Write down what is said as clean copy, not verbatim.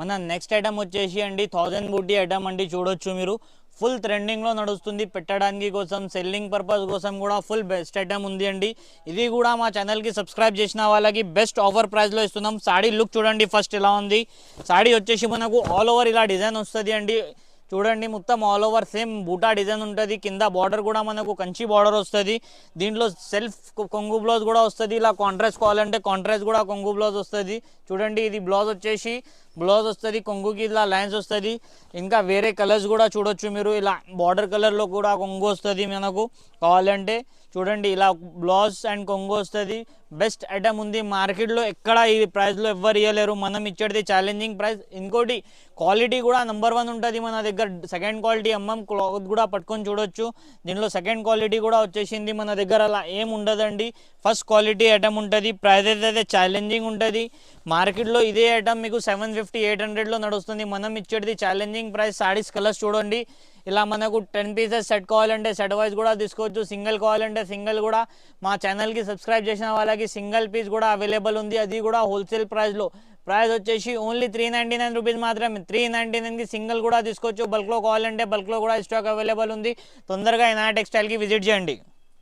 మన next item వచ్చేసి అండి 1000 బూటీ ఐటమ్ అండి. చూడొచ్చు మీరు, ఫుల్ ట్రెండింగ్లో నడుస్తుంది. పెట్టడానికి కోసం, సెల్లింగ్ పర్పస్ కోసం కూడా ఫుల్ బెస్ట్ ఐటమ్ ఉంది అండి. ఇది కూడా మా ఛానల్కి సబ్స్క్రైబ్ చేసిన వాళ్ళకి బెస్ట్ ఆఫర్ ప్రైస్లో ఇస్తున్నాం. సాడీ లుక్ చూడండి ఫస్ట్ ఎలా ఉంది. సాడీ వచ్చేసి మనకు ఆల్ ఓవర్ ఇలా డిజైన్ వస్తుంది అండి. చూడండి మొత్తం ఆల్ ఓవర్ సేమ్ బూటా డిజైన్ ఉంటుంది. కింద బార్డర్ కూడా మనకు కంచి బార్డర్ వస్తుంది. దీంట్లో సెల్ఫ్ కొంగు బ్లౌజ్ కూడా వస్తుంది. ఇలా కాంట్రాస్ట్ కావాలంటే కాంట్రాస్ట్ కూడా కొంగు బ్లౌజ్ వస్తుంది. చూడండి ఇది బ్లౌజ్ వచ్చేసి బ్లౌజ్ వస్తుంది, కొంగుకి ఇలా లైన్స్ వస్తుంది. ఇంకా వేరే కలర్స్ కూడా చూడొచ్చు మీరు. ఇలా బార్డర్ కలర్లో కూడా కొంగు వస్తుంది మనకు కావాలంటే. చూడండి ఇలా బ్లౌజ్ అండ్ కొంగు వస్తుంది. బెస్ట్ ఐటమ్ ఉంది మార్కెట్లో, ఎక్కడ ఈ ప్రైస్లో ఎవ్వరు ఇవ్వలేరు. మనం ఇచ్చేది ఛాలెంజింగ్ ప్రైస్. ఇంకోటి క్వాలిటీ కూడా నెంబర్ 1 ఉంటుంది మన దగ్గర. సెకండ్ క్వాలిటీ అమ్మం, క్లాత్ కూడా పట్టుకొని చూడొచ్చు. దీనిలో సెకండ్ క్వాలిటీ కూడా వచ్చేసింది మన దగ్గర. అలా ఏం ఉండదండి, ఫస్ట్ క్వాలిటీ ఐటమ్ ఉంటుంది. ప్రైజెస్ అయితే ఛాలెంజింగ్ ఉంటుంది. మార్కెట్లో ఇదే ఐటమ్ మీకు 750-800లో నడుస్తుంది. మనం ఇచ్చేది ఛాలెంజింగ్ ప్రైస్. సారీస్ కలర్స్ చూడండి, ఇలా మనకు 10 పీసెస్ సెట్ కావాలంటే సెట్ వైజ్ కూడా తీసుకోవచ్చు. సింగిల్ కావాలంటే సింగిల్ కూడా. మా ఛానల్కి సబ్స్క్రైబ్ చేసిన వాళ్ళకి సింగిల్ పీస్ కూడా అవైలబుల్ ఉంది, అది కూడా హోల్సేల్ ప్రైస్లో. ప్రైస్ వచ్చేసి ఓన్లీ 399 రూపీస్ మాత్రమే. 399కి సింగిల్ కూడా తీసుకోవచ్చు. బల్క్లో కావాలంటే బల్క్లో కూడా స్టాక్ అవైలబుల్ ఉంది. తొందరగా ఇనాయా టెక్స్టైల్కి విజిట్ చేయండి.